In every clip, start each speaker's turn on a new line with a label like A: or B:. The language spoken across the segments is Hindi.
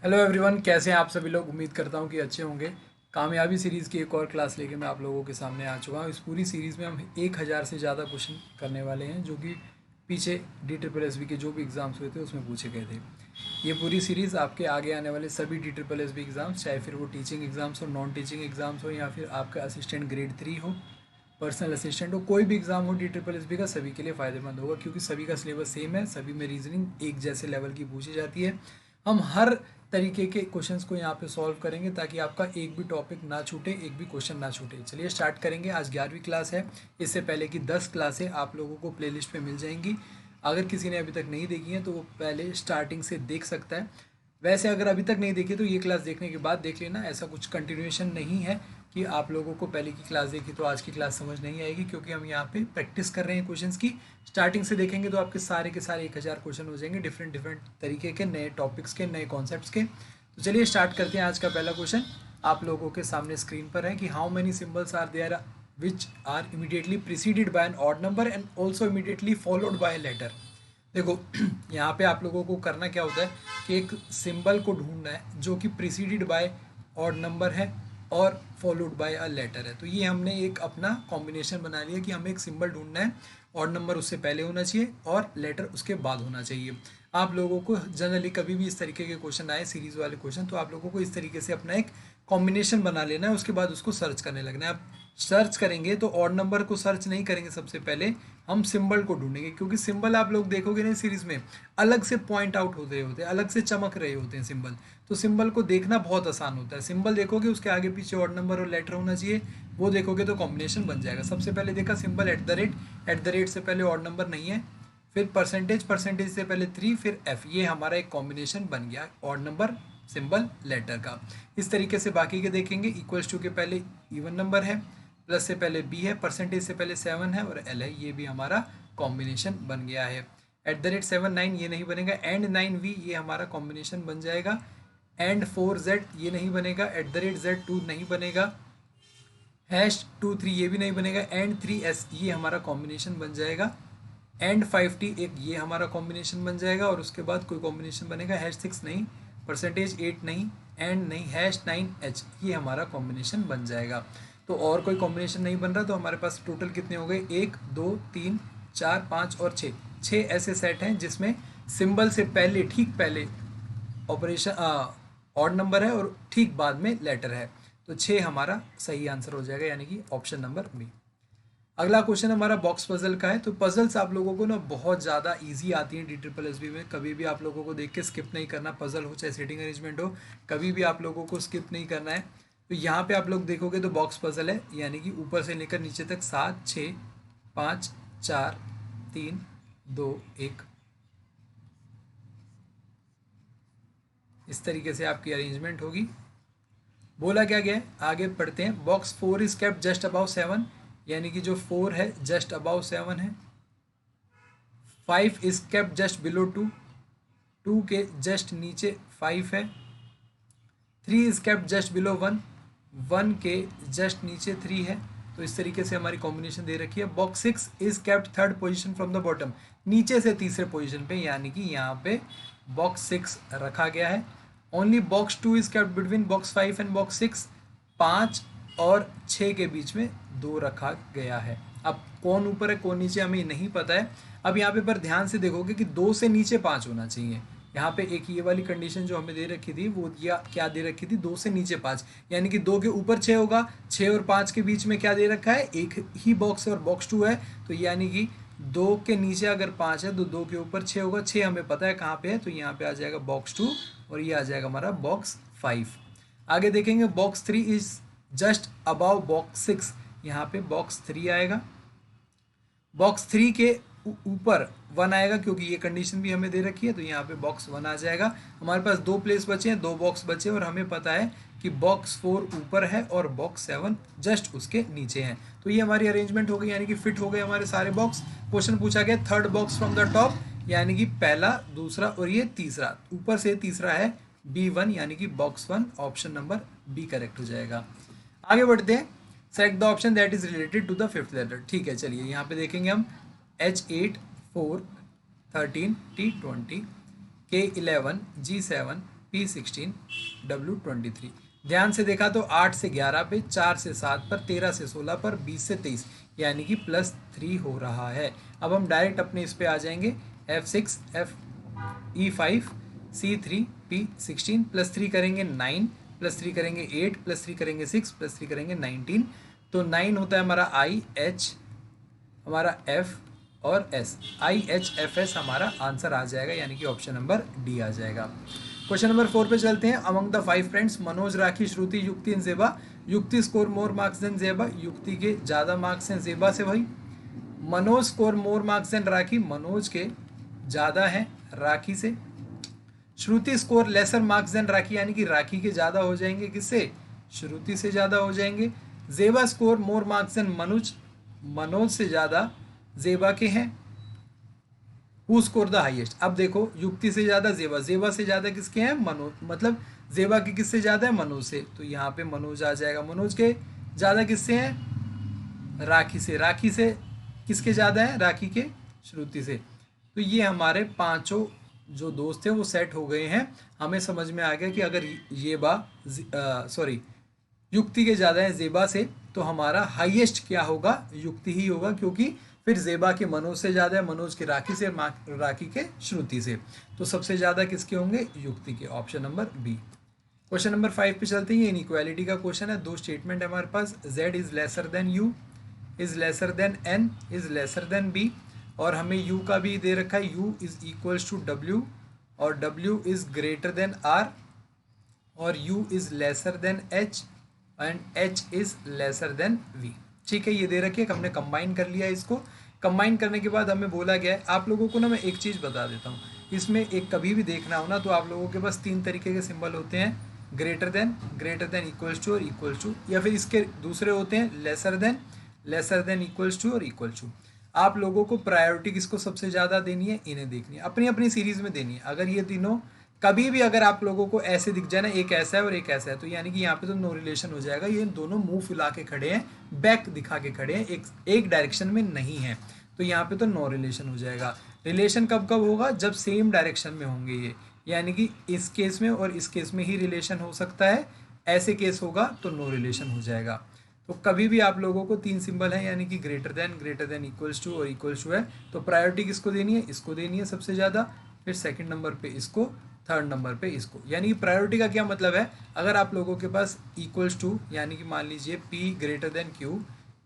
A: हेलो एवरीवन, कैसे हैं आप सभी लोग। उम्मीद करता हूं कि अच्छे होंगे। कामयाबी सीरीज़ की एक और क्लास लेके मैं आप लोगों के सामने आ चुका हूं। इस पूरी सीरीज़ में हम 1000 से ज़्यादा क्वेश्चन करने वाले हैं, जो कि पीछे DSSB के जो भी एग्ज़ाम्स हुए थे उसमें पूछे गए थे। ये पूरी सीरीज़ आपके आगे आने वाले सभी DSSB एग्ज़ाम्स, चाहे फिर वो टीचिंग एग्ज़ाम्स हो, नॉन टीचिंग एग्ज़ाम्स हो, या फिर आपका असिस्टेंट ग्रेड 3 हो, पर्सनल असिस्टेंट हो, कोई भी एग्ज़ाम हो DSSB का, सभी के लिए फ़ायदेमंद होगा, क्योंकि सभी का सिलेबस सेम है। सभी में रीजनिंग एक जैसे लेवल की पूछी जाती है। हम हर तरीके के क्वेश्चंस को यहाँ पे सॉल्व करेंगे, ताकि आपका एक भी टॉपिक ना छूटे, एक भी क्वेश्चन ना छूटे। चलिए स्टार्ट करेंगे। आज 11वीं क्लास है। इससे पहले की 10 क्लासें आप लोगों को प्लेलिस्ट पे मिल जाएंगी। अगर किसी ने अभी तक नहीं देखी है तो वो पहले स्टार्टिंग से देख सकता है। वैसे अगर अभी तक नहीं देखी तो ये क्लास देखने के बाद देख लेना। ऐसा कुछ कंटिन्यूएशन नहीं है कि आप लोगों को पहले की क्लास देखी तो आज की क्लास समझ नहीं आएगी, क्योंकि हम यहाँ पे प्रैक्टिस कर रहे हैं क्वेश्चंस की। स्टार्टिंग से देखेंगे तो आपके सारे के सारे 1000 क्वेश्चन हो जाएंगे, डिफरेंट डिफरेंट तरीके के, नए टॉपिक्स के, नए कॉन्सेप्ट्स के। तो चलिए स्टार्ट करते हैं। आज का पहला क्वेश्चन आप लोगों के सामने स्क्रीन पर है कि how many symbols are there which are immediately preceded by an odd number and also immediately followed by a letter. देखो यहाँ पे आप लोगों को करना क्या होता है कि एक सिंबल को ढूंढना है जो कि प्रीसीडेड बाय ऑड नंबर है और फॉलोड बाय अ लेटर है। तो ये हमने एक अपना कॉम्बिनेशन बना लिया कि हमें एक सिंबल ढूंढना है, ऑड नंबर उससे पहले होना चाहिए और लेटर उसके बाद होना चाहिए। आप लोगों को जनरली कभी भी इस तरीके के क्वेश्चन आए, सीरीज वाले क्वेश्चन, तो आप लोगों को इस तरीके से अपना एक कॉम्बिनेशन बना लेना है, उसके बाद उसको सर्च करने लगना है। आप सर्च करेंगे तो ऑड नंबर को सर्च नहीं करेंगे, सबसे पहले हम सिंबल को ढूंढेंगे, क्योंकि सिंबल आप लोग देखोगे ना सीरीज में अलग से पॉइंट आउट होते होते हैं, अलग से चमक रहे होते हैं सिंबल। तो सिंबल को देखना बहुत आसान होता है। सिंबल देखोगे उसके आगे पीछे ऑड नंबर और लेटर होना चाहिए, वो देखोगे तो कॉम्बिनेशन बन जाएगा। सबसे पहले देखा सिंबल एट द रेट से पहले ऑड नंबर नहीं है, फिर परसेंटेज, परसेंटेज से पहले 3, फिर एफ। ये हमारा एक कॉम्बिनेशन बन गया ऑड नंबर सिंबल लेटर का। इस तरीके से बाकी के देखेंगे। इक्वल्स टू के पहले इवन नंबर है, प्लस से पहले बी है, परसेंटेज से पहले 7 है और एल है। ये भी हमारा कॉम्बिनेशन बन गया है। एट द रेट 7 9 ये नहीं बनेगा। एंड 9 वी ये हमारा कॉम्बिनेशन बन जाएगा। एंड 4 Z ये नहीं बनेगा। एट द रेट Z2 नहीं बनेगा। #23 ये भी नहीं बनेगा। एंड 3S ये हमारा कॉम्बिनेशन बन जाएगा। एंड 5T एक ये हमारा कॉम्बिनेशन बन जाएगा। और उसके बाद कोई कॉम्बिनेशन बनेगा। #6 नहीं, परसेंटेज 8 नहीं, एंड नहीं, #9H ये हमारा कॉम्बिनेशन बन जाएगा। तो और कोई कॉम्बिनेशन नहीं बन रहा, तो हमारे पास टोटल कितने हो गए? 1 2 3 4 5 और 6। 6 ऐसे सेट हैं जिसमें सिंबल से पहले, ठीक पहले ऑपरेशन ऑड नंबर है और ठीक बाद में लेटर है। तो 6 हमारा सही आंसर हो जाएगा, यानी कि ऑप्शन नंबर बी। अगला क्वेश्चन हमारा बॉक्स पजल का है। तो पजल्स आप लोगों को ना बहुत ज़्यादा इजी आती हैं DSSB में। कभी भी आप लोगों को देख के स्किप नहीं करना। पजल हो चाहे सीटिंग अरेंजमेंट हो, कभी भी आप लोगों को स्किप नहीं करना है। तो यहाँ पे आप लोग देखोगे तो बॉक्स पजल है, यानी कि ऊपर से लेकर नीचे तक 7 6 5 4 3 2 1, इस तरीके से आपकी अरेंजमेंट होगी। बोला क्या गया है, आगे पढ़ते हैं। Box 4 is kept just above 7, यानी कि जो 4 है जस्ट अबाउ 7 है। 5 इज केप्ट जस्ट बिलो 2, 2 के जस्ट नीचे 5 है। 3 इज केप्ट जस्ट बिलो 1, 1 के जस्ट नीचे 3 है। तो इस तरीके से हमारी कॉम्बिनेशन दे रखी है। Box 6 is kept third position from the bottom, नीचे से तीसरे पोजीशन पे, यानी कि यहाँ पे बॉक्स 6 रखा गया है। Only box 2 is kept between box 5 and box 6, 5 और 6 के बीच में 2 रखा गया है। अब कौन ऊपर है कौन नीचे हमें नहीं पता है। अब यहाँ पे पर ध्यान से देखोगे कि 2 से नीचे 5 होना चाहिए। यहाँ पे एक ये वाली कंडीशन जो हमें दे रखी थी, वो क्या दे रखी थी? 2 से नीचे 5, यानी कि 2 के ऊपर 6 होगा। 6 और 5 के बीच में क्या दे रखा है? एक ही बॉक्स है और बॉक्स 2 है। तो यानी कि 2 के नीचे अगर 5 है तो 2 के ऊपर 6 होगा। 6 हमें पता है कहाँ पे है, तो यहाँ पे आ जाएगा बॉक्स 2 और ये आ जाएगा हमारा बॉक्स 5। आगे देखेंगे box 3 is just above box 6, यहाँ पे बॉक्स 3 आएगा। बॉक्स 3 के ऊपर 1 आएगा, क्योंकि ये कंडीशन भी हमें दे रखी है। तो यहाँ पे बॉक्स 1 आ जाएगा। हमारे पास 2 प्लेस बचे हैं, 2 बॉक्स बचे और हमें पता है कि बॉक्स 4 ऊपर है और बॉक्स 7 जस्ट उसके नीचे है। तो ये हमारी अरेंजमेंट हो गई, यानी कि फिट हो गए हमारे सारे बॉक्स। क्वेश्चन पूछा गया third box from the top, यानी कि पहला, दूसरा और ये तीसरा, ऊपर से तीसरा है B1, यानी कि box 1, option number B correct हो जाएगा। आगे बढ़ते हैं। Select the option that is related to the fifth letter. ठीक है, चलिए यहाँ पे देखेंगे हम H8 4 13 T20 K11 G7 P16 W23। ध्यान से देखा तो 8 से 11 पे, 4 से 7 पर, 13 से 16 पर, 20 से 23 यानी कि +3 हो रहा है। अब हम डायरेक्ट अपने इस पे आ जाएंगे F6 E5 C3 P16 +3 करेंगे 9 +3 करेंगे 8 +3 करेंगे 6 +3 करेंगे 19। तो 9 होता है हमारा IH, हमारा F और S, IHFS हमारा आंसर आ जाएगा, यानी कि ऑप्शन नंबर डी आ जाएगा। क्वेश्चन नंबर 4 पे चलते हैं। अमंग द 5 फ्रेंड्स मनोज, राखी, श्रुति, युक्ति एंड जेबा। युक्ति स्कोर मोर मार्क्स देन जेबा, युक्ति के ज़्यादा मार्क्स हैं जेबा से भाई। Manoj score more marks than Rakhi, Manoj के ज़्यादा हैं राखी से। Shruti score lesser marks than Rakhi, यानी कि राखी के ज़्यादा हो जाएंगे, किससे? श्रुति से ज़्यादा हो जाएंगे। Zeba score more marks than Manoj, Manoj से ज़्यादा जेबा के हैं। हु स्कोर द हाईएस्ट, अब देखो युक्ति से ज़्यादा जेबा, जेबा से ज़्यादा किसके हैं? मनोज, मतलब जेबा के किससे ज़्यादा है? मनोज से, तो यहाँ पे मनोज आ जाएगा। मनोज के ज़्यादा किससे हैं? राखी से। राखी से किसके ज़्यादा है? राखी के श्रुति से। तो ये हमारे पांचों जो दोस्त हैं वो सेट हो गए हैं। हमें समझ में आ गया कि अगर युक्ति के ज़्यादा है जेबा से, तो हमारा हाईएस्ट क्या होगा? युक्ति ही होगा, क्योंकि फिर जेबा के मनोज से ज़्यादा है, मनोज के राखी से, राखी के श्रुति से। तो सबसे ज़्यादा किसके होंगे? युक्ति के, option number B. Question number 5 पे चलते हैं। इनइक्वालिटी का क्वेश्चन है। दो स्टेटमेंट है हमारे पास, z is lesser then u, is lesser then n, is lesser then b, और हमें u का भी दे रखा है, u is equals to w, और w is greater than r, और u is lesser than h, and h is lesser than v। ठीक है, ये दे रखी है, हमने कंबाइन कर लिया। इसको कंबाइन करने के बाद हमें बोला गया है, आप लोगों को ना मैं एक चीज़ बता देता हूँ, इसमें एक कभी भी देखना हो ना तो आप लोगों के पास 3 तरीके के सिंबल होते हैं, ग्रेटर देन, इक्वल्स टू और इक्वल्स टू, या फिर इसके दूसरे होते हैं लेसर देन, इक्वल्स टू और इक्वल टू। आप लोगों को प्रायोरिटी किसको सबसे ज़्यादा देनी है? इन्हें देखनी है, अपनी अपनी सीरीज़ में देनी है। अगर ये तीनों कभी भी अगर आप लोगों को ऐसे दिख जाए ना, एक ऐसा है और एक ऐसा है, तो यानी कि यहाँ पे तो नो रिलेशन हो जाएगा। ये दोनों मुंह फुला के खड़े हैं, बैक दिखा के खड़े हैं, एक डायरेक्शन में नहीं है, तो यहाँ पे तो नो रिलेशन हो जाएगा। रिलेशन कब कब होगा? जब सेम डायरेक्शन में होंगे ये, यानी कि इस केस में और इस केस में ही रिलेशन हो सकता है, ऐसे केस होगा तो नो रिलेशन हो जाएगा। तो कभी भी आप लोगों को 3 सिंबल हैं, यानी कि ग्रेटर देन, इक्वल्स टू और इक्वल्स टू है, तो प्रायोरिटी किसको देनी है? इसको देनी है सबसे ज़्यादा, फिर सेकंड नंबर पे इसको, थर्ड नंबर पे इसको। यानी कि प्रायोरिटी का क्या मतलब है? अगर आप लोगों के पास इक्वल्स टू, यानी कि मान लीजिए P ग्रेटर देन Q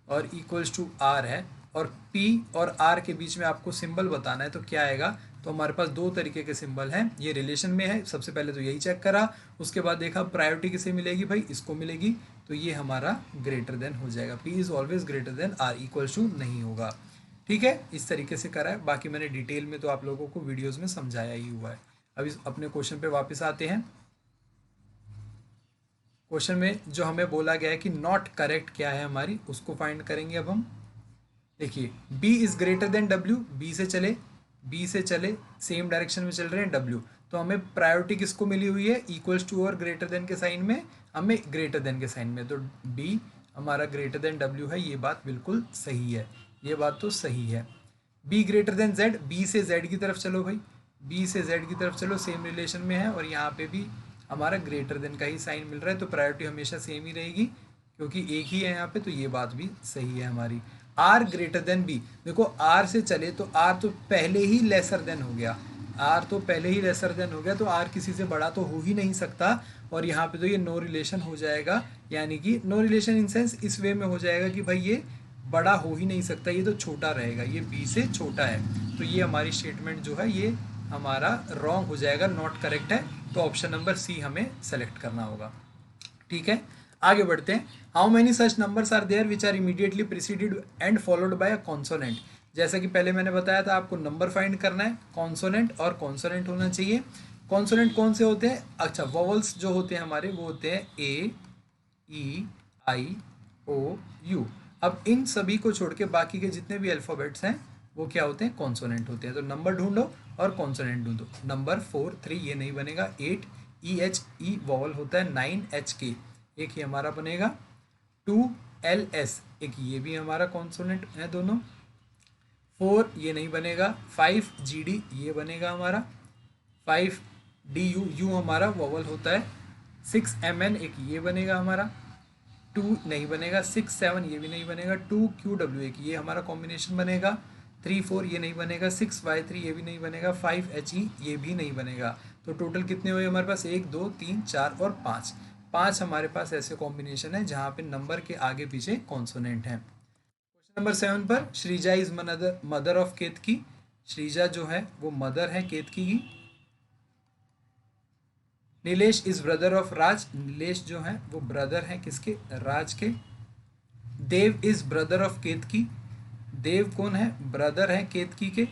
A: और इक्वल्स टू R है, और P और R के बीच में आपको सिंबल बताना है, तो क्या आएगा? तो हमारे पास 2 तरीके के सिंबल हैं, ये रिलेशन में है। सबसे पहले तो यही चेक करा, उसके बाद देखा प्रायोरिटी किसे मिलेगी भाई? इसको मिलेगी, तो ये हमारा ग्रेटर देन हो जाएगा। P is always greater than R, equals to नहीं होगा। ठीक है, इस तरीके से करा है, बाकी मैंने डिटेल में तो आप लोगों को वीडियोज़ में समझाया ही हुआ है। अब इस अपने क्वेश्चन पे वापस आते हैं। क्वेश्चन में जो हमें बोला गया है कि नॉट करेक्ट क्या है हमारी, उसको फाइंड करेंगे। अब हम देखिए, B is greater then W, B से चले सेम डायरेक्शन में चल रहे हैं W, तो हमें प्रायोरिटी किसको मिली हुई है? इक्वल्स टू और ग्रेटर देन के साइन में, हमें ग्रेटर देन के साइन में, तो B हमारा ग्रेटर देन W है। ये बात बिल्कुल सही है, ये बात तो सही है। B greater than Z, B से Z की तरफ चलो भाई, B से Z की तरफ चलो, सेम रिलेशन में है, और यहाँ पे भी हमारा ग्रेटर देन का ही साइन मिल रहा है, तो प्रायोरिटी हमेशा सेम ही रहेगी, क्योंकि एक ही है यहाँ पे, तो ये बात भी सही है हमारी। R ग्रेटर देन B, देखो R से चले तो R तो पहले ही लेसर देन हो गया, R तो पहले ही लेसर देन हो गया, तो R किसी से बड़ा तो हो ही नहीं सकता, और यहाँ पे तो ये नो रिलेशन हो जाएगा। यानी कि नो रिलेशन इन सेंस इस वे में हो जाएगा कि भाई ये बड़ा हो ही नहीं सकता, ये तो छोटा रहेगा, ये B से छोटा है, तो ये हमारी स्टेटमेंट जो है ये हमारा रॉन्ग हो जाएगा, नॉट करेक्ट है। तो ऑप्शन नंबर C हमें सेलेक्ट करना होगा। ठीक है, आगे बढ़ते हैं। How many such numbers are there which are immediately preceded and followed by a consonant. जैसा कि पहले मैंने बताया था, आपको नंबर फाइंड करना है, कॉन्सोनेंट और कॉन्सोनेंट होना चाहिए। कॉन्सोनेंट कौन से होते हैं? अच्छा, वॉवल्स जो होते हैं हमारे, वो होते हैं A, E, I, O, U। अब इन सभी को छोड़ के बाकी के जितने भी अल्फ़ाबेट्स हैं वो क्या होते हैं? कॉन्सोनेंट होते हैं। तो नंबर ढूंढो और कॉन्सोनेंट ढूंढो। नंबर 4, 3 ये नहीं बनेगा। 8 EH, E वॉवल होता है। 9 HK एक ही हमारा बनेगा। 2 LS एक ये भी हमारा कॉन्सोनेंट है दोनों। 4 ये नहीं बनेगा। 5 GD ये बनेगा हमारा। 5 डी यू, यू हमारा वॉवल होता है। 6 MN एक ये बनेगा हमारा, 2 नहीं बनेगा, 6 7 ये भी नहीं बनेगा, 2 QW एक ये हमारा कॉम्बिनेशन बनेगा, 3 4 ये नहीं बनेगा, 6Y3 ये भी नहीं बनेगा, 5HE ये भी नहीं बनेगा। तो टोटल कितने हुए हमारे पास, 1 2 3 4 और 5, 5 हमारे पास ऐसे कॉम्बिनेशन है जहाँ पे नंबर के आगे पीछे कॉन्सोनेंट हैं। क्वेश्चन नंबर 7 पर, श्रीजा इज मदर ऑफ केतकी। श्रीजा जो है वो मदर है केतकी की। नीलेश इज ब्रदर ऑफ राज। नीलेश जो है वो ब्रदर है किसके, राज के। देव इज ब्रदर ऑफ केतकी। देव कौन है, ब्रदर है केतकी के।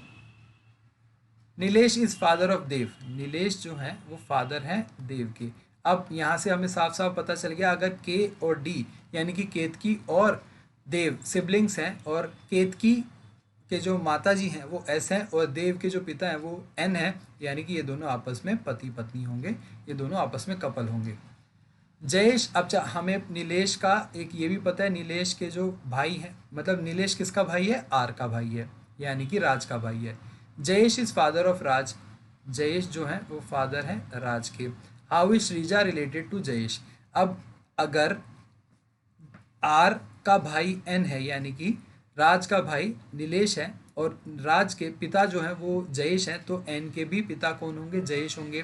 A: नीलेश इज फादर ऑफ देव। नीलेश जो है वो फादर है देव के। अब यहाँ से हमें साफ साफ पता चल गया, अगर के और डी यानी कि केतकी और देव सिबलिंग्स हैं, और केतकी के जो माता जी हैं वो एस हैं, और देव के जो पिता हैं वो एन है, यानी कि ये दोनों आपस में पति पत्नी होंगे, ये दोनों आपस में कपल होंगे। जयेश, अब हमें नीलेश का एक ये भी पता है, नीलेश के जो भाई हैं, मतलब नीलेश किसका भाई है, आर का भाई है, यानी कि राज का भाई है। Jayesh is father of Raj. Jayesh जो है वो फादर है राज के। How is Sreeja related to Jayesh. अब अगर आर का भाई एन है, यानी कि राज का भाई नीलेश है, और राज के पिता जो है वो जयेश हैं, तो एन के भी पिता कौन होंगे, जयेश होंगे।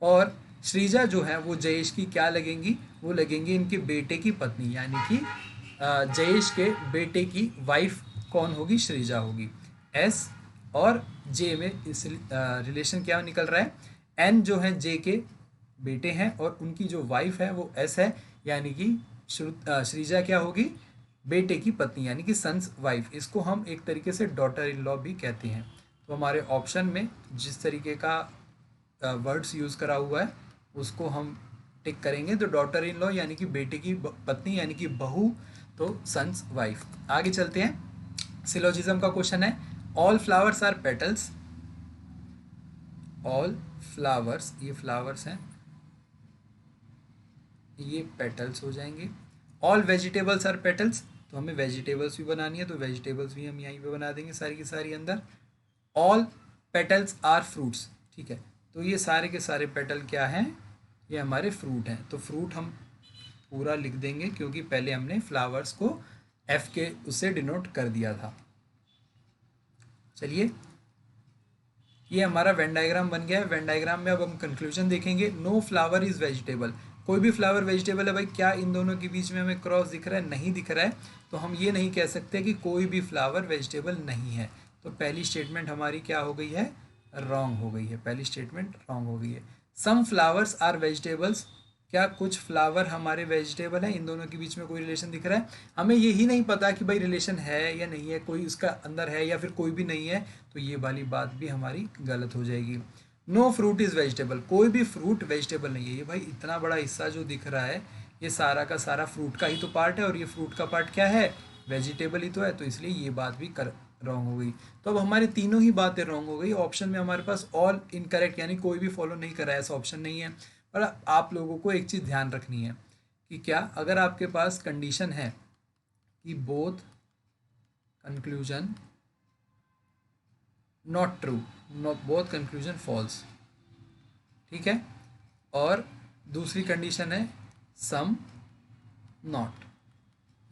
A: और श्रीजा जो है वो जयेश की क्या लगेंगी, वो लगेंगी इनके बेटे की पत्नी, यानी कि जयेश के बेटे की वाइफ कौन होगी, श्रीजा होगी। एस और जे में इस रिलेशन क्या निकल रहा है, एन जो है जे के बेटे हैं, और उनकी जो वाइफ है वो एस है, यानी कि श्रीजा क्या होगी, बेटे की पत्नी, यानी कि सन्स वाइफ। इसको हम एक तरीके से डॉटर इन लॉ भी कहते हैं। तो हमारे ऑप्शन में जिस तरीके का वर्ड्स यूज़ करा हुआ है उसको हम टिक करेंगे। तो डॉटर इन लॉ यानी कि बेटे की पत्नी, यानी कि बहू, तो सन्स वाइफ। आगे चलते हैं, सिलोजिज्म का क्वेश्चन है। All flowers are petals. All flowers, ये फ्लावर्स हैं, ये पेटल्स हो जाएंगे। ऑल वेजिटेबल्स आर पेटल्स, तो हमें वेजिटेबल्स भी बनानी है, तो वेजिटेबल्स भी हम यहीं पे बना देंगे सारी की सारी अंदर। ऑल पेटल्स आर फ्रूट्स, ठीक है, तो ये सारे के सारे पेटल क्या हैं, ये हमारे फ्रूट हैं। तो फ्रूट हम पूरा लिख देंगे, क्योंकि पहले हमने फ्लावर्स को एफ के उससे डिनोट कर दिया था। चलिए, ये हमारा वेन डायग्राम बन गया है। वेन डायग्राम में अब हम कंक्लूजन देखेंगे। नो फ्लावर इज़ वेजिटेबल, कोई भी फ्लावर वेजिटेबल है भाई। क्या इन दोनों के बीच में हमें क्रॉस दिख रहा है, नहीं दिख रहा है, तो हम ये नहीं कह सकते कि कोई भी फ्लावर वेजिटेबल नहीं है। तो पहली स्टेटमेंट हमारी क्या हो गई है, रॉन्ग हो गई है, पहली स्टेटमेंट रॉन्ग हो गई है। सम फ्लावर्स आर वेजिटेबल्स, क्या कुछ फ्लावर हमारे वेजिटेबल हैं, इन दोनों के बीच में कोई रिलेशन दिख रहा है। हमें यही नहीं पता कि भाई रिलेशन है या नहीं है, कोई उसका अंदर है या फिर कोई भी नहीं है, तो ये वाली बात भी हमारी गलत हो जाएगी। नो फ्रूट इज़ वेजिटेबल, कोई भी फ्रूट वेजिटेबल नहीं है। ये भाई इतना बड़ा हिस्सा जो दिख रहा है, ये सारा का सारा फ्रूट का ही तो पार्ट है, और ये फ्रूट का पार्ट क्या है, वेजिटेबल ही तो है, तो इसलिए ये बात भी रॉन्ग हो गई। तो अब हमारी तीनों ही बातें रॉन्ग हो गई। ऑप्शन में हमारे पास ऑल इनकरेक्ट, यानी कोई भी फॉलो नहीं कर रहा है, ऐसा ऑप्शन नहीं है। पर आप लोगों को एक चीज़ ध्यान रखनी है कि क्या, अगर आपके पास कंडीशन है कि both conclusion not true, both conclusion false, ठीक है, और दूसरी कंडीशन है सम नॉट,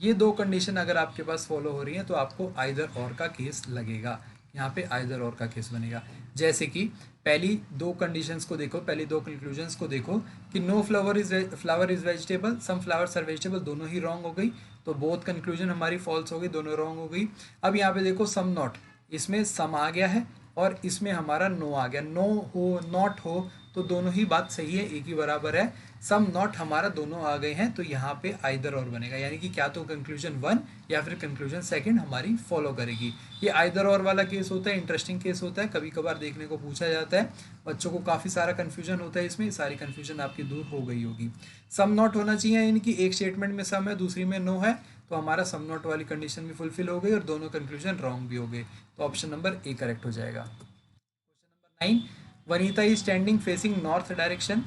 A: ये दो कंडीशन अगर आपके पास फॉलो हो रही हैं तो आपको आइदर और का केस लगेगा। यहाँ पे आइदर और का केस बनेगा। जैसे कि पहली दो कंडीशंस को देखो, पहली दो कंक्लूजन्स को देखो कि no flower is vegetable, some flowers are vegetable, दोनों ही रॉन्ग हो गई, तो बोथ कंक्लूजन हमारी फॉल्स हो गई, दोनों रॉन्ग हो गई। अब यहाँ पे देखो सम नॉट, इसमें सम आ गया है और इसमें हमारा नो आ गया। नो हो नॉट हो तो दोनों ही बात सही है, एक ही बराबर है। सम नॉट हमारा दोनों आ गए हैं, तो यहाँ पे आइदर और बनेगा, यानी कि क्या तो कंक्लूजन 1 या फिर कंक्लूजन 2 हमारी फॉलो करेगी। ये आइदर और वाला केस होता है, इंटरेस्टिंग केस होता है, कभी कभार देखने को पूछा जाता है, बच्चों को काफ़ी सारा कन्फ्यूजन होता है इसमें, सारी कन्फ्यूजन आपकी दूर हो गई होगी। सम नॉट होना चाहिए, यानी कि एक स्टेटमेंट में सम है, दूसरी में नो है, तो हमारा सम नॉट वाली कंडीशन भी फुलफिल हो गई और दोनों कंक्लूजन रॉन्ग भी हो गए, तो ऑप्शन नंबर ए करेक्ट हो जाएगा। Question number 9, Vanita is standing facing north direction,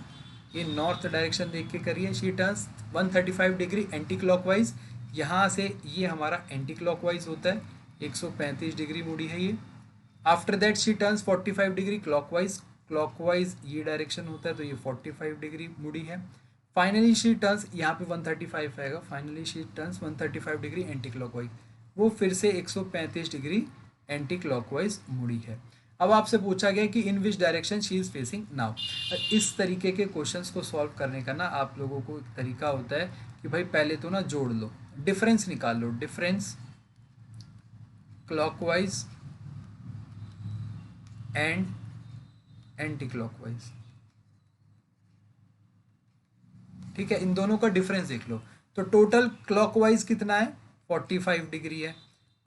A: ये नॉर्थ डायरेक्शन देख के करिए। She turns 135 degree anti clockwise, यहाँ से ये हमारा एंटी क्लॉकवाइज होता है, 135 डिग्री मुड़ी है ये। After that she turns 45 degree clockwise, clockwise ये डायरेक्शन होता है तो ये 45 डिग्री मुड़ी है। फाइनली शी टर्न्स, यहाँ पे 135 आएगा, finally she turns 135 degree anti clockwise, वो फिर से 135 डिग्री एंटी क्लॉकवाइज मुड़ी है। अब आपसे पूछा गया कि in which direction she is facing now. इस तरीके के क्वेश्चंस को सॉल्व करने का ना आप लोगों को एक तरीका होता है कि भाई पहले तो ना जोड़ लो, डिफरेंस निकाल लो, difference clockwise and anti clockwise, ठीक है, इन दोनों का डिफरेंस देख लो। तो टोटल क्लॉकवाइज कितना है 45 डिग्री है,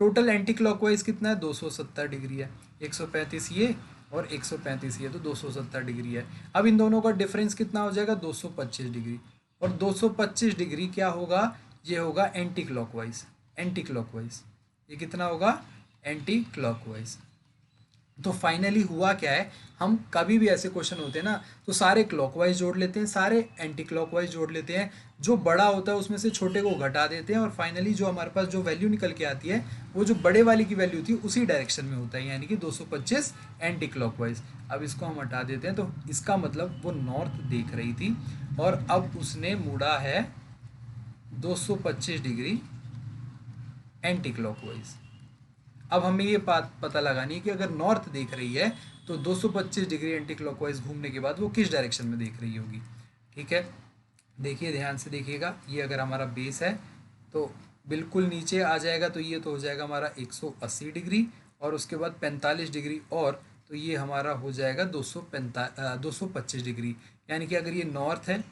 A: टोटल एंटी क्लॉकवाइज कितना है 270 डिग्री है, 135 ये और 135 ये, तो 270 डिग्री है। अब इन दोनों का डिफरेंस कितना हो जाएगा 225 डिग्री, और 225 डिग्री क्या होगा, ये होगा एंटी क्लॉकवाइज, एंटी क्लॉकवाइज, ये कितना होगा एंटी क्लॉकवाइज। तो फाइनली हुआ क्या है, हम कभी भी ऐसे क्वेश्चन होते हैं ना तो सारे क्लॉकवाइज जोड़ लेते हैं, सारे एंटी क्लॉकवाइज जोड़ लेते हैं, जो बड़ा होता है उसमें से छोटे को घटा देते हैं, और फाइनली जो हमारे पास जो वैल्यू निकल के आती है वो जो बड़े वाली की वैल्यू थी उसी डायरेक्शन में होता है, यानी कि 225 एंटी क्लॉकवाइज। अब इसको हम हटा देते हैं, तो इसका मतलब वो नॉर्थ देख रही थी और अब उसने मुड़ा है 225 डिग्री एंटी क्लॉकवाइज। अब हमें ये बात पता लगानी है कि अगर नॉर्थ देख रही है तो 225 डिग्री एंटी क्लॉकवाइज घूमने के बाद वो किस डायरेक्शन में देख रही होगी। ठीक है, देखिए ध्यान से देखिएगा, ये अगर हमारा बेस है तो बिल्कुल नीचे आ जाएगा, तो ये तो हो जाएगा हमारा 180 डिग्री, और उसके बाद 45 डिग्री और, तो ये हमारा हो जाएगा 225 डिग्री। यानी कि अगर ये नॉर्थ है,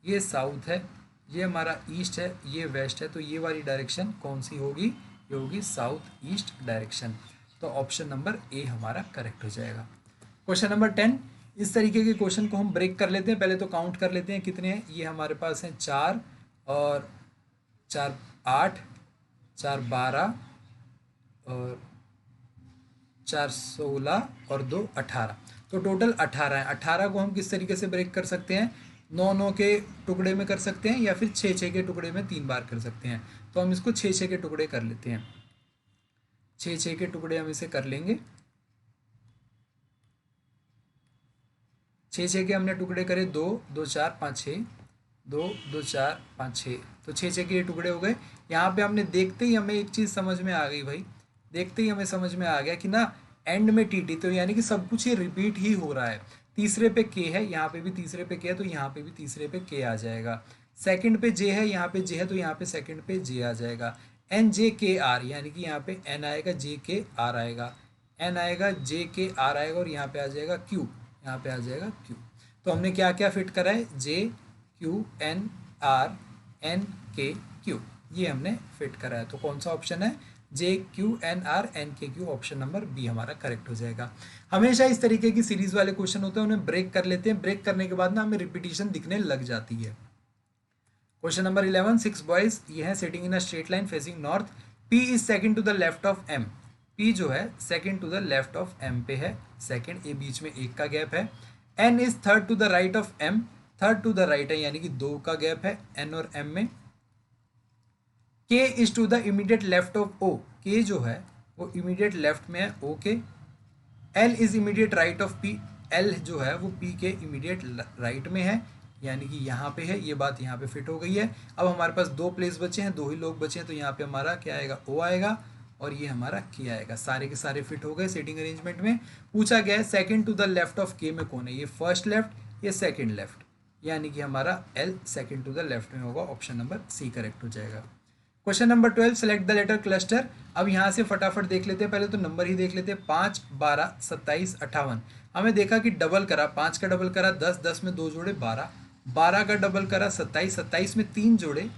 A: ये साउथ है, ये हमारा ईस्ट है, ये वेस्ट है, तो ये वाली डायरेक्शन कौन सी होगी, ये होगी साउथ ईस्ट डायरेक्शन। तो ऑप्शन नंबर ए हमारा करेक्ट हो जाएगा। क्वेश्चन नंबर 10, इस तरीके के क्वेश्चन को हम ब्रेक कर लेते हैं, पहले तो काउंट कर लेते हैं कितने हैं। ये हमारे पास हैं 4 और 4 8, 4 12 और 4 16 और 2 18, तो टोटल 18 है। 18 को हम किस तरीके से ब्रेक कर सकते हैं, 9 के टुकड़े में कर सकते हैं या फिर 6 के टुकड़े में 3 बार कर सकते हैं। तो हम इसको 6 के टुकड़े कर लेते हैं, 6 के टुकड़े हम इसे कर लेंगे। 6 के हमने टुकड़े करे, 2 2 4 5 6, 2 2 4 5 6, तो 6 के ये टुकड़े हो गए। यहाँ पे हमने देखते ही हमें एक चीज़ समझ में आ गई भाई, देखते ही हमें समझ में आ गया कि ना एंड में टी, तो यानी कि सब कुछ ये रिपीट ही हो रहा है। तीसरे पे के है, यहाँ पे भी तीसरे पे के है, तो यहाँ पे भी तीसरे पे के आ जाएगा। सेकंड पे जे है, यहाँ पे जे है, तो यहाँ पे सेकंड पे जे आ जाएगा। एन जे के आर, यानी कि यहाँ पे एन आएगा, जे के आर आएगा, एन आएगा, जे के आर आएगा, और यहाँ पे आ जाएगा क्यू, यहाँ पे आ जाएगा क्यू। तो हमने क्या क्या फिट करा है, जे क्यू एन आर एन के क्यू, ये हमने फिट करा है। तो कौन सा ऑप्शन है, जे क्यू एन आर एन के क्यू, ऑप्शन नंबर बी हमारा करेक्ट हो जाएगा। हमेशा इस तरीके की सीरीज वाले क्वेश्चन होते हैं, उन्हें ब्रेक कर लेते हैं, ब्रेक करने के बाद ना हमें रिपीटिशन दिखने लग जाती है। क्वेश्चन नंबर 11, 6 बॉयज ये है sitting in a straight line facing north, P is second to the left of M, P जो है second to the left of M पे है, सेकंड, ए बीच में 1 का गैप है। N is third to the right of M, third to the right है, यानी कि 2 का गैप है एन और एम में। K is to the immediate left of O, K जो है वो इमीडिएट लेफ्ट में है ओ के। L is immediate right of P, L जो है वो पी के इमीडिएट राइट में है, यानी कि यहाँ पे है, ये बात यहाँ पे फिट हो गई है। अब हमारे पास 2 प्लेस बचे हैं, 2 ही लोग बचे हैं, तो यहाँ पे हमारा क्या आएगा, ओ आएगा, और ये हमारा के आएगा। सारे के सारे फिट हो गए सेटिंग अरेंजमेंट में। पूछा गया है second to the left of K में कौन है, ये फर्स्ट लेफ्ट, ये सेकंड लेफ्ट, यानी कि हमारा L second to the left में होगा, ऑप्शन नंबर सी करेक्ट हो जाएगा। Question number 12, select the letter cluster. अब यहाँ से फटाफट देख लेते हैं, पहले तो नंबर ही देख लेते हैं, 5 12 27 58। हमें देखा कि डबल करा, 5 का डबल करा 10, 10 में 2 जोड़े 12, 12 का डबल करा 27, 27 में 3 जोड़े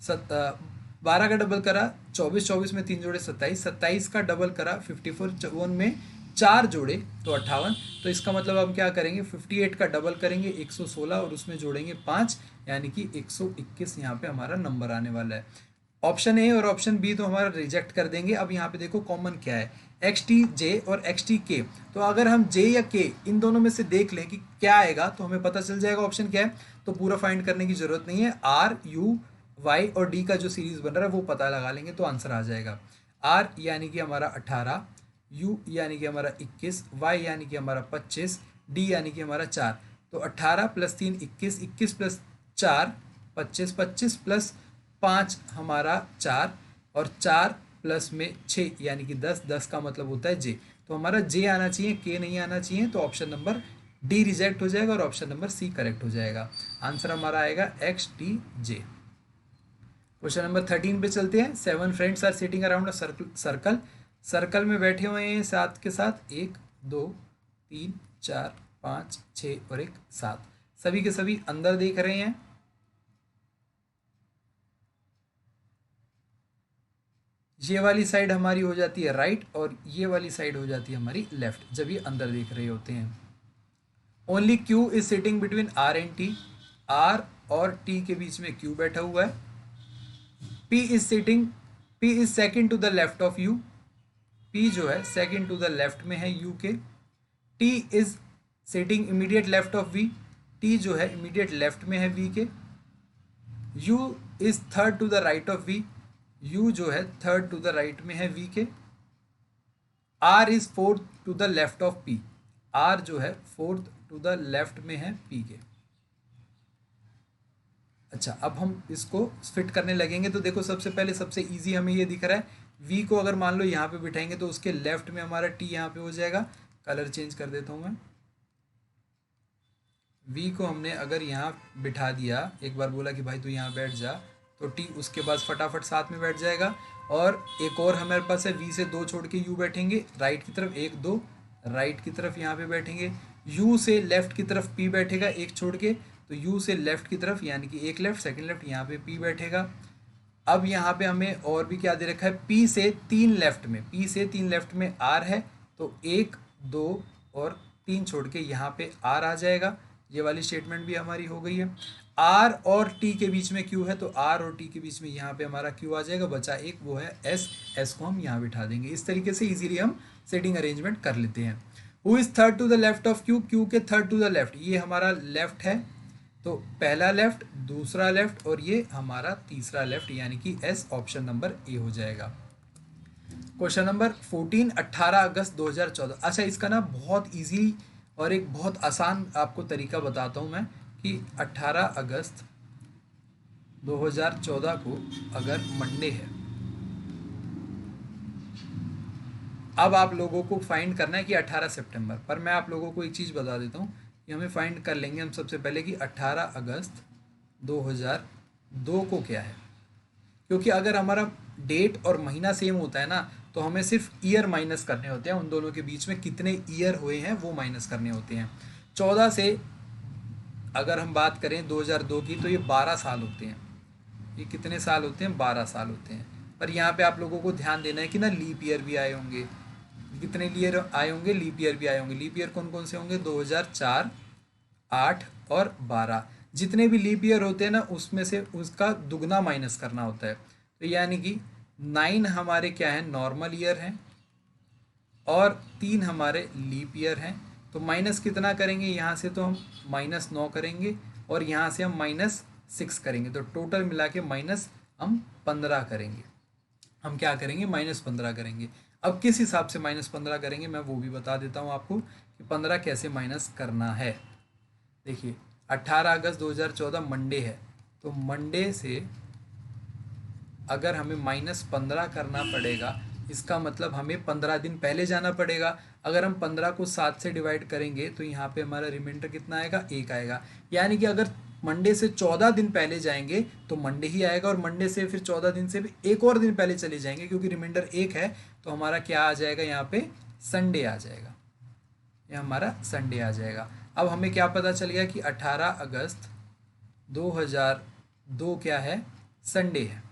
A: 12 का डबल करा 24, 24 में 3 जोड़े 27, 27 का डबल करा 54, 54 में 4 जोड़े तो 58। तो इसका मतलब हम क्या करेंगे, 58 का डबल करेंगे 116 और उसमें जोड़ेंगे 5, यानी कि 121 यहाँ पे हमारा नंबर आने वाला है। ऑप्शन ए और ऑप्शन बी तो हमारा रिजेक्ट कर देंगे। अब यहाँ पे देखो कॉमन क्या है, एक्स टी जे और एक्स टी के, तो अगर हम जे या के इन दोनों में से देख लें कि क्या आएगा तो हमें पता चल जाएगा ऑप्शन क्या है, तो पूरा फाइंड करने की जरूरत नहीं है। आर यू वाई और डी का जो सीरीज बन रहा है वो पता लगा लेंगे तो आंसर आ जाएगा। आर यानी कि हमारा 18, यू यानी कि हमारा 21, वाई यानी कि हमारा 25, डी यानी कि हमारा 4। तो 18 + 3 21, 21 + 4 25, 25 + 5 हमारा 4, और 4 प्लस में 6 यानी कि 10, 10 का मतलब होता है जे। तो हमारा जे आना चाहिए, के नहीं आना चाहिए, तो ऑप्शन नंबर डी रिजेक्ट हो जाएगा और ऑप्शन नंबर सी करेक्ट हो जाएगा। आंसर हमारा आएगा X T J. Question number 13 पे चलते हैं। 7 friends are sitting around a circle. Circle में बैठे हुए हैं साथ के साथ, 1 2 3 4 5 6 और एक 7। सभी के सभी अंदर देख रहे हैं। ये वाली साइड हमारी हो जाती है राइट और ये वाली साइड हो जाती है हमारी लेफ्ट जब ये अंदर देख रहे होते हैं। Only Q is sitting between R and T. R और टी के बीच में क्यू बैठा हुआ है। P is sitting, P is second to the left of U. P जो है सेकेंड टू द लेफ्ट में है यू के। T is sitting immediate left of V. T जो है इमीडिएट लेफ्ट में है वी के। U is third to the right of V. U जो है थर्ड टू द राइट में है वी के। R is fourth to the left of P. R जो है फोर्थ टू द लेफ्ट में है पी के। अच्छा, अब हम इसको फिट करने लगेंगे। तो देखो सबसे पहले सबसे इजी हमें ये दिख रहा है, वी को अगर मान लो यहाँ पे बिठाएंगे तो उसके लेफ्ट में हमारा टी यहाँ पे हो जाएगा। कलर चेंज कर देता हूँ मैं। वी को हमने अगर यहाँ बिठा दिया, एक बार बोला कि भाई तू यहाँ बैठ जा, तो टी उसके बाद फटाफट साथ में बैठ जाएगा। और एक और हमारे पास है, वी से 2 छोड़ के यू बैठेंगे राइट की तरफ, 1 2 राइट की तरफ यहाँ पे बैठेंगे। यू से लेफ्ट की तरफ पी बैठेगा एक छोड़ के, तो यू से लेफ्ट की तरफ यानी कि एक लेफ्ट सेकंड लेफ्ट यहाँ पे पी बैठेगा। अब यहाँ पे हमें और भी क्या दे रखा है, पी से 3 लेफ्ट में, पी से 3 लेफ्ट में आर है, तो 1 2 और 3 छोड़ के यहाँ पे आर आ जाएगा। ये वाली स्टेटमेंट भी हमारी हो गई है। आर और टी के बीच में क्यू है, तो आर और टी के बीच में यहाँ पे हमारा क्यू आ जाएगा। बचा एक, वो है एस। एस को हम यहाँ बिठा देंगे। इस तरीके से इजीली हम सेटिंग अरेंजमेंट कर लेते हैं। Who is third to the left of Q. Q के थर्ड टू द लेफ्ट, ये हमारा लेफ्ट है, तो पहला लेफ्ट, दूसरा लेफ्ट और ये हमारा तीसरा लेफ्ट, यानी कि एस ऑप्शन नंबर ए हो जाएगा। क्वेश्चन नंबर 14, 18 अगस्त 2014। अच्छा, इसका ना बहुत इजी और एक बहुत आसान आपको तरीका बताता हूँ मैं कि 18 अगस्त 2014 को अगर मंडे है, अब आप लोगों को फाइंड करना है कि 18 सितंबर पर। मैं आप लोगों को एक चीज़ बता देता हूँ कि हमें फाइंड कर लेंगे हम सबसे पहले कि 18 अगस्त 2002 को क्या है। क्योंकि अगर हमारा डेट और महीना सेम होता है ना, तो हमें सिर्फ ईयर माइनस करने होते हैं, उन दोनों के बीच में कितने ईयर हुए हैं वो माइनस करने होते हैं। 14 से अगर हम बात करें 2002 की, तो ये 12 साल होते हैं। ये कितने साल होते हैं, 12 साल होते हैं। पर यहाँ पे आप लोगों को ध्यान देना है कि ना लीप ईयर भी आए होंगे। कितने ईयर आए होंगे, लीप ईयर भी आए होंगे। लीप ईयर कौन कौन से होंगे, 2004, 8 और 12। जितने भी लीप ईयर होते हैं ना, उसमें से उसका दुगना माइनस करना होता है। तो यानी कि 9 हमारे क्या है, नॉर्मल ईयर हैं, और 3 हमारे लीप ईयर हैं। तो माइनस कितना करेंगे, यहाँ से तो हम -9 करेंगे और यहाँ से हम -6 करेंगे, तो टोटल मिला के माइनस हम 15 करेंगे। हम क्या करेंगे, -15 करेंगे। अब किस हिसाब से -15 करेंगे मैं वो भी बता देता हूँ आपको कि 15 कैसे माइनस करना है। देखिए 18 अगस्त 2014 मंडे है, तो मंडे से अगर हमें -15 करना पड़ेगा, इसका मतलब हमें 15 दिन पहले जाना पड़ेगा। अगर हम 15 को 7 से डिवाइड करेंगे तो यहाँ पे हमारा रिमाइंडर कितना आएगा, 1 आएगा। यानी कि अगर मंडे से 14 दिन पहले जाएंगे तो मंडे ही आएगा, और मंडे से फिर 14 दिन से भी एक और दिन पहले चले जाएंगे क्योंकि रिमाइंडर 1 है, तो हमारा क्या आ जाएगा, यहाँ पे संडे आ जाएगा। ये हमारा संडे आ जाएगा। अब हमें क्या पता चल गया कि 18 अगस्त 2002 क्या है, संडे है।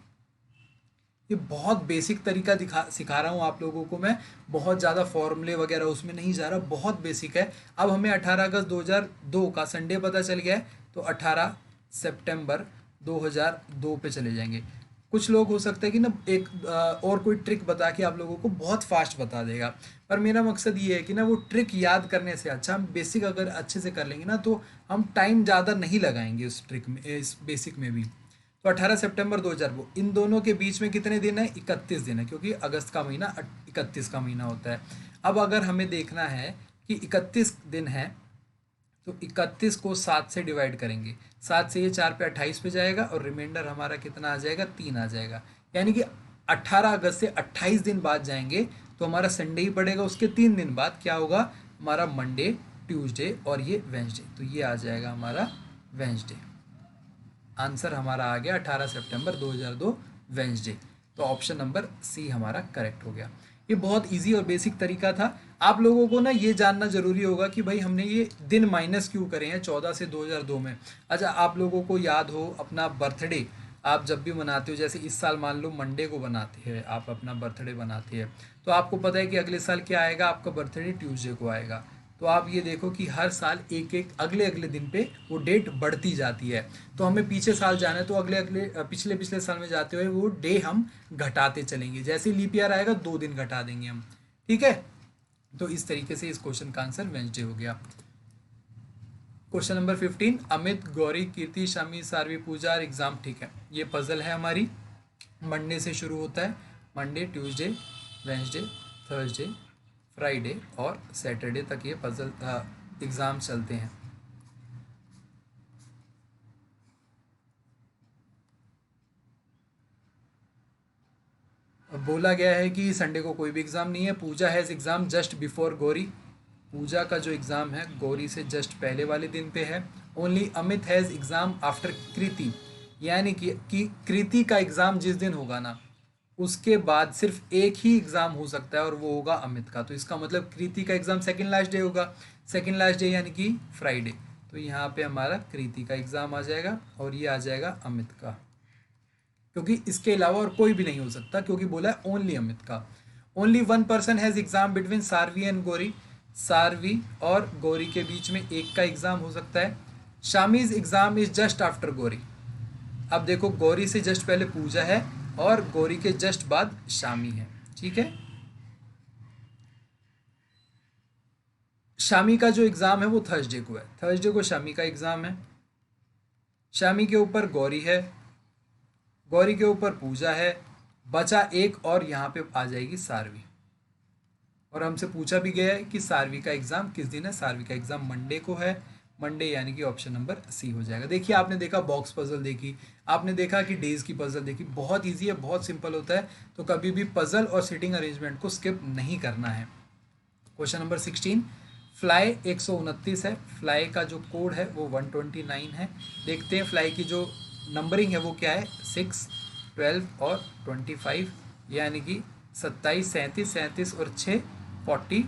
A: ये बहुत बेसिक तरीका सिखा रहा हूँ आप लोगों को मैं, बहुत ज़्यादा फॉर्मूले वगैरह उसमें नहीं जा रहा, बहुत बेसिक है। अब हमें 18 अगस्त 2002 का संडे पता चल गया है, तो 18 सितंबर 2002 पे चले जाएंगे। कुछ लोग हो सकता है कि ना एक और कोई ट्रिक बता के आप लोगों को बहुत फास्ट बता देगा, पर मेरा मकसद ये है कि ना वो ट्रिक याद करने से अच्छा हम बेसिक अगर अच्छे से कर लेंगे ना, तो हम टाइम ज़्यादा नहीं लगाएंगे उस ट्रिक में, इस बेसिक में भी। तो 18 सितंबर 2002, इन दोनों के बीच में कितने दिन है, 31 दिन है, क्योंकि अगस्त का महीना 31 का महीना होता है। अब अगर हमें देखना है कि 31 दिन है तो 31 को 7 से डिवाइड करेंगे, 7 से ये 4 पे 28 पे जाएगा और रिमाइंडर हमारा कितना आ जाएगा, 3 आ जाएगा। यानी कि 18 अगस्त से 28 दिन बाद जाएंगे तो हमारा संडे ही पड़ेगा, उसके 3 दिन बाद क्या होगा हमारा मंडे, ट्यूसडे और ये वेंसडे, तो ये आ जाएगा हमारा वेंसडे। आंसर हमारा आ गया 18 सितंबर 2002 वेंसडे। तो ऑप्शन नंबर सी हमारा करेक्ट हो गया। ये बहुत इजी और बेसिक तरीका था। आप लोगों को ना ये जानना जरूरी होगा कि भाई हमने ये दिन माइनस क्यों करे हैं 14 से 2002 में। अच्छा, आप लोगों को याद हो अपना बर्थडे आप जब भी मनाते हो, जैसे इस साल मान लो मंडे को बनाते हैं आप अपना बर्थडे बनाते हैं, तो आपको पता है कि अगले साल क्या आएगा, आपका बर्थडे ट्यूसडे को आएगा। तो आप ये देखो कि हर साल एक एक अगले अगले दिन पे वो डेट बढ़ती जाती है। तो हमें पीछे साल जाना है तो अगले अगले पिछले पिछले साल में जाते हुए वो डे हम घटाते चलेंगे। जैसे लीप ईयर आएगा 2 दिन घटा देंगे हम, ठीक है। तो इस तरीके से इस क्वेश्चन का आंसर वेंसडे हो गया। क्वेश्चन नंबर 15, अमित, गौरी, कीर्ति, शमी, सारवी, पूजा और एग्जाम। ठीक है, ये पजल है हमारी। मंडे से शुरू होता है, Monday, Tuesday, Wednesday, Thursday, Friday और सैटरडे तक ये पजल एग्ज़ाम चलते हैं। बोला गया है कि संडे को कोई भी एग्ज़ाम नहीं है। Puja has exam just before Gauri, Puja का जो एग्ज़ाम है गौरी से जस्ट पहले वाले दिन पे है। Only Amit has exam after Kriti, यानी कि कृति का एग्ज़ाम जिस दिन होगा ना उसके बाद सिर्फ एक ही एग्ज़ाम हो सकता है और वो होगा अमित का। तो इसका मतलब कृति का एग्ज़ाम सेकंड लास्ट डे होगा, सेकंड लास्ट डे यानी कि फ्राइडे। तो यहाँ पे हमारा कृति का एग्ज़ाम आ जाएगा और ये आ जाएगा अमित का, क्योंकि इसके अलावा और कोई भी नहीं हो सकता, क्योंकि बोला है ओनली अमित का। Only one person has exam between Sarvi and Gauri, Sarvi और गौरी के बीच में एक का एग्ज़ाम हो सकता है। Shami's exam is just after Gauri. अब देखो गौरी से जस्ट पहले पूजा है और गौरी के जस्ट बाद शामी है, ठीक है। शामी का जो एग्ज़ाम है वो थर्सडे को है, थर्सडे को शामी का एग्ज़ाम है। शामी के ऊपर गौरी है, गौरी के ऊपर पूजा है, बचा एक और यहाँ पे आ जाएगी सारवी। और हमसे पूछा भी गया है कि सारवी का एग्ज़ाम किस दिन है, सारवी का एग्ज़ाम मंडे को है, मंडे यानी कि ऑप्शन नंबर सी हो जाएगा। देखिए आपने देखा बॉक्स पजल देखी, आपने देखा कि डेज की पजल देखी, बहुत इजी है, बहुत सिंपल होता है। तो कभी भी पजल और सीटिंग अरेंजमेंट को स्किप नहीं करना है। क्वेश्चन नंबर 16, फ्लाई 129 है, फ्लाई का जो कोड है वो 129 है। देखते हैं फ्लाई की जो नंबरिंग है वो क्या है, 6, 12 और 25, यानी कि 27, 37, 37 और 6 47,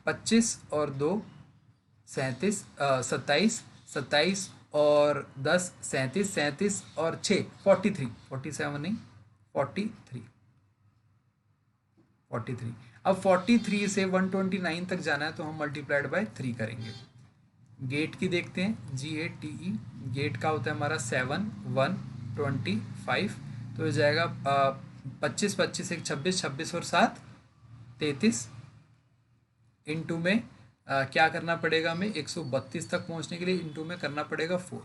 A: 25 और 2 37, 27, 27 और 10 37, 37 और 6 43, 47 नहीं 43, 43। अब 43 से 129 तक जाना है तो हम मल्टीप्लाइड बाय 3 करेंगे। गेट की देखते हैं, GATE, गेट का होता है हमारा 7 1 25, तो हो जाएगा 25, 25 एक 26, 26 और 7 33, इंटू में क्या करना पड़ेगा हमें 132 तक पहुंचने के लिए इंटू में करना पड़ेगा 4,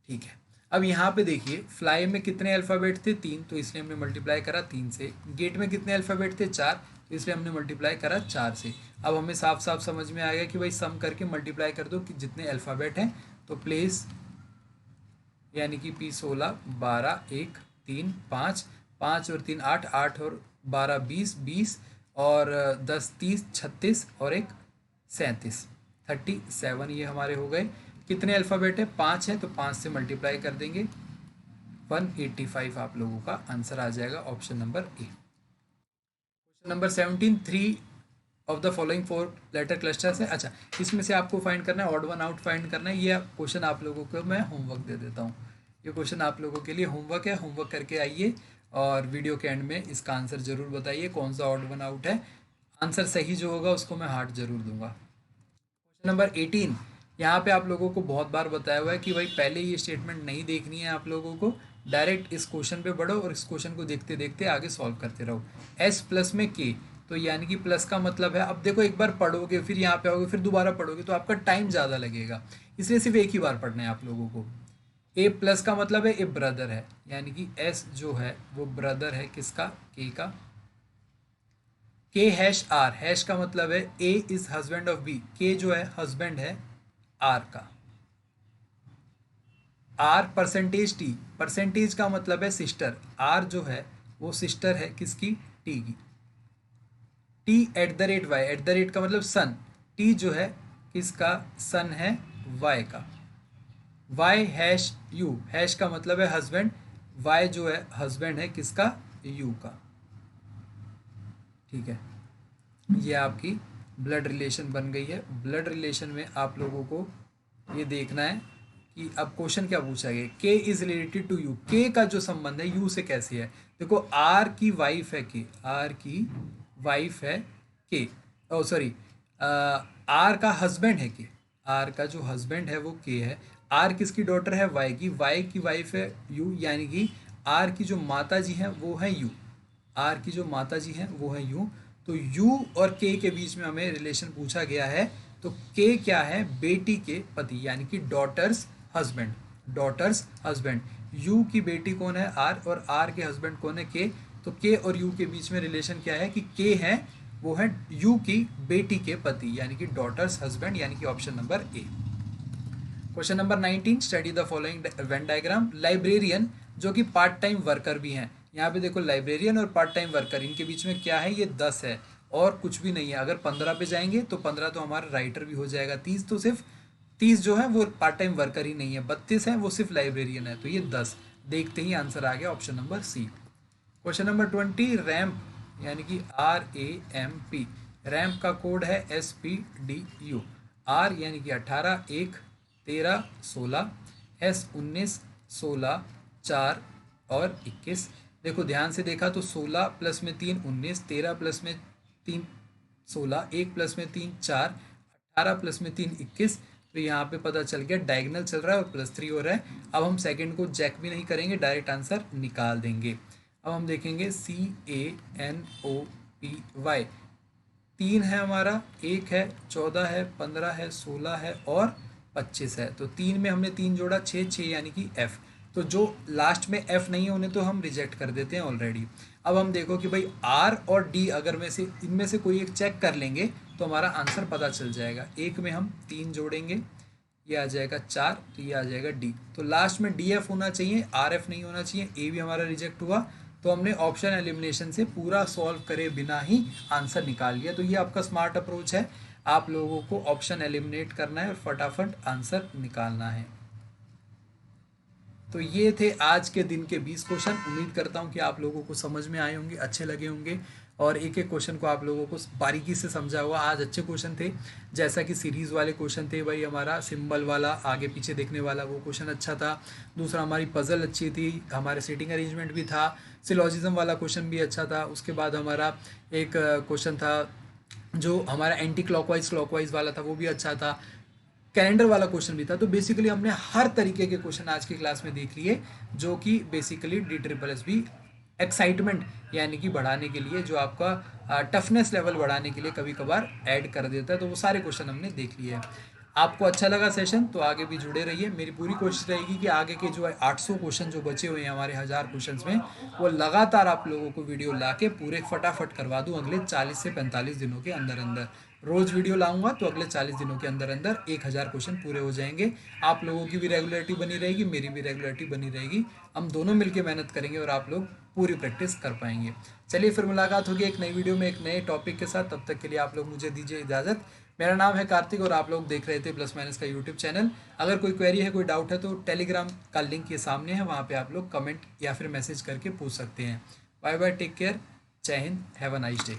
A: ठीक है। अब यहाँ पे देखिए फ्लाई में कितने अल्फ़ाबेट थे, 3, तो इसलिए हमने मल्टीप्लाई करा 3 से। गेट में कितने अल्फ़ाबेट थे, 4, तो इसलिए हमने मल्टीप्लाई करा 4 से। अब हमें साफ साफ समझ में आ गया कि भाई सम करके मल्टीप्लाई कर दो कि जितने अल्फ़ाबेट हैं। तो प्लेस यानी कि P16 12 1 3 5, 5 और 3 8, 8 और 12 20, 20 और 10 30 36 और एक 37, 37 ये हमारे हो गए। कितने अल्फ़ाबेट है, 5 है, तो 5 से मल्टीप्लाई कर देंगे 185। आप लोगों का आंसर आ जाएगा option number A. Question number 17, 3 of the following 4 letter clusters है। अच्छा, इसमें से आपको फाइंड करना है, ऑड वन आउट फाइंड करना है। ये क्वेश्चन आप लोगों को मैं होमवर्क दे देता हूँ, ये क्वेश्चन आप लोगों के लिए होमवर्क है। होमवर्क करके आइए और वीडियो के एंड में इसका आंसर ज़रूर बताइए कौन सा ऑड वन आउट है। आंसर सही जो होगा उसको मैं हार्ट ज़रूर दूंगा। क्वेश्चन नंबर 18, यहाँ पे आप लोगों को बहुत बार बताया हुआ है कि भाई पहले ये स्टेटमेंट नहीं देखनी है, आप लोगों को डायरेक्ट इस क्वेश्चन पे बढ़ो और इस क्वेश्चन को देखते देखते आगे सॉल्व करते रहो। S प्लस में K, तो यानी कि प्लस का मतलब है, अब देखो एक बार पढ़ोगे फिर यहाँ पे आओगे फिर दोबारा पढ़ोगे तो आपका टाइम ज़्यादा लगेगा, इसलिए सिर्फ एक ही बार पढ़ना है आप लोगों को। A प्लस का मतलब है ए ब्रदर है, यानी कि S जो है वो ब्रदर है किसका, K का। के हैश आर, हैश का मतलब है ए इज हस्बैंड ऑफ बी, के जो है हस्बैंड है आर का। आर परसेंटेज टी, परसेंटेज का मतलब है सिस्टर, आर जो है वो सिस्टर है किसकी, टी की। T at the rate Y, at the rate का मतलब सन, टी जो है किसका, सन है वाई का। वाई हैश यू, हैश का मतलब है हस्बैंड, वाई जो है हस्बैंड है किसका, यू का। ठीक है, ये आपकी ब्लड रिलेशन बन गई है। ब्लड रिलेशन में आप लोगों को ये देखना है कि अब क्वेश्चन क्या पूछा गया, के इज रिलेटेड टू यू, के का जो संबंध है यू से कैसे है। देखो आर की वाइफ है के, आर की वाइफ है के, ओ सॉरी, आर का हस्बैंड है के, आर का जो हस्बैंड है वो के है। आर किसकी डॉटर है, वाई की, वाई की वाइफ है यू, यानी कि आर की जो माता जी हैं वो है यू, आर की जो माता जी हैं वो है यू। तो यू और के के बीच में हमें रिलेशन पूछा गया है, तो के क्या है, बेटी के पति यानी कि daughter's husband, daughter's husband. U की बेटी कौन है, आर, और आर के हस्बैंड कौन है, के। तो के और यू के बीच में रिलेशन क्या है कि के है वो है यू की बेटी के पति यानी कि डॉटर्स हस्बैंड, यानी कि option number A. Question number 19, study the following Venn diagram. Librarian जो कि पार्ट टाइम वर्कर भी हैं, यहाँ पे देखो लाइब्रेरियन और पार्ट टाइम वर्कर इनके बीच में क्या है, ये 10 है और कुछ भी नहीं है। अगर 15 पे जाएंगे तो 15 तो हमारा राइटर भी हो जाएगा, 30 तो सिर्फ 30 जो है वो पार्ट टाइम वर्कर ही नहीं है, 32 है वो सिर्फ लाइब्रेरियन है, तो ये 10। देखते ही आंसर आ गया option number C. Question number 20, ramp यानी कि RAMP, रैम्प का कोड है SPDU। आर यानी कि 18, 1, 13, 16, S 19, 16, 4 और 21। देखो ध्यान से देखा तो 16 प्लस में 3 19, 13 प्लस में 3 16, 1 प्लस में 3 4, 18 प्लस में 3 21। तो यहाँ पे पता चल गया डायगोनल चल रहा है और +3 हो रहा है। अब हम सेकंड को चेक भी नहीं करेंगे, डायरेक्ट आंसर निकाल देंगे। अब हम देखेंगे CANOPY, 3 है हमारा, 1 है, 14 है, 15 है, 16 है और 25 है। तो 3 में हमने 3 जोड़ा 6, 6 यानी कि F। तो जो लास्ट में F नहीं है उन्हें तो हम रिजेक्ट कर देते हैं ऑलरेडी। अब हम देखो कि भाई R और D अगर में से इनमें से कोई एक चेक कर लेंगे तो हमारा आंसर पता चल जाएगा। एक में हम 3 जोड़ेंगे, ये आ जाएगा 4, तो ये आ जाएगा D। तो लास्ट में DF होना चाहिए, RF नहीं होना चाहिए। A भी हमारा रिजेक्ट हुआ, तो हमने ऑप्शन एलिमिनेशन से पूरा सॉल्व करे बिना ही आंसर निकाल लिया। तो ये आपका स्मार्ट अप्रोच है, आप लोगों को ऑप्शन एलिमिनेट करना है और फटाफट आंसर निकालना है। तो ये थे आज के दिन के 20 क्वेश्चन। उम्मीद करता हूँ कि आप लोगों को समझ में आए होंगे, अच्छे लगे होंगे और एक एक क्वेश्चन को आप लोगों को बारीकी से समझा हुआ। आज अच्छे क्वेश्चन थे, जैसा कि सीरीज़ वाले क्वेश्चन थे भाई, हमारा सिंबल वाला आगे पीछे देखने वाला वो क्वेश्चन अच्छा था। दूसरा हमारी पजल अच्छी थी, हमारे सीटिंग अरेंजमेंट भी था, सिलॉजिज्म वाला क्वेश्चन भी अच्छा था। उसके बाद हमारा एक क्वेश्चन था जो हमारा एंटी क्लॉकवाइज वाला था, वो भी अच्छा था। कैलेंडर वाला क्वेश्चन भी था। तो बेसिकली हमने हर तरीके के क्वेश्चन आज की क्लास में देख लिए, जो कि बेसिकली DSSB एक्साइटमेंट यानी कि बढ़ाने के लिए, जो आपका टफनेस लेवल बढ़ाने के लिए कभी कभार ऐड कर देता है। तो वो सारे क्वेश्चन हमने देख लिए हैं। आपको अच्छा लगा सेशन तो आगे भी जुड़े रहिए। मेरी पूरी कोशिश रहेगी कि आगे के जो 800 क्वेश्चन जो बचे हुए हैं हमारे 1000 क्वेश्चंस में, वो लगातार आप लोगों को वीडियो ला के पूरे फटाफट करवा दूँ अगले 40 से 45 दिनों के अंदर अंदर। रोज़ वीडियो लाऊंगा तो अगले 40 दिनों के अंदर अंदर 1000 क्वेश्चन पूरे हो जाएंगे। आप लोगों की भी रेगुलरिटी बनी रहेगी, मेरी भी रेगुलरिटी बनी रहेगी। हम दोनों मिलकर मेहनत करेंगे और आप लोग पूरी प्रैक्टिस कर पाएंगे। चलिए फिर मुलाकात होगी एक नई वीडियो में एक नए टॉपिक के साथ। तब तक के लिए आप लोग मुझे दीजिए इजाज़त। मेरा नाम है कार्तिक और आप लोग देख रहे थे प्लस माइनस का यूट्यूब चैनल। अगर कोई क्वेरी है, कोई डाउट है तो टेलीग्राम का लिंक ये सामने है, वहाँ पे आप लोग कमेंट या फिर मैसेज करके पूछ सकते हैं। बाय बाय, टेक केयर, जय Hind, have a nice day.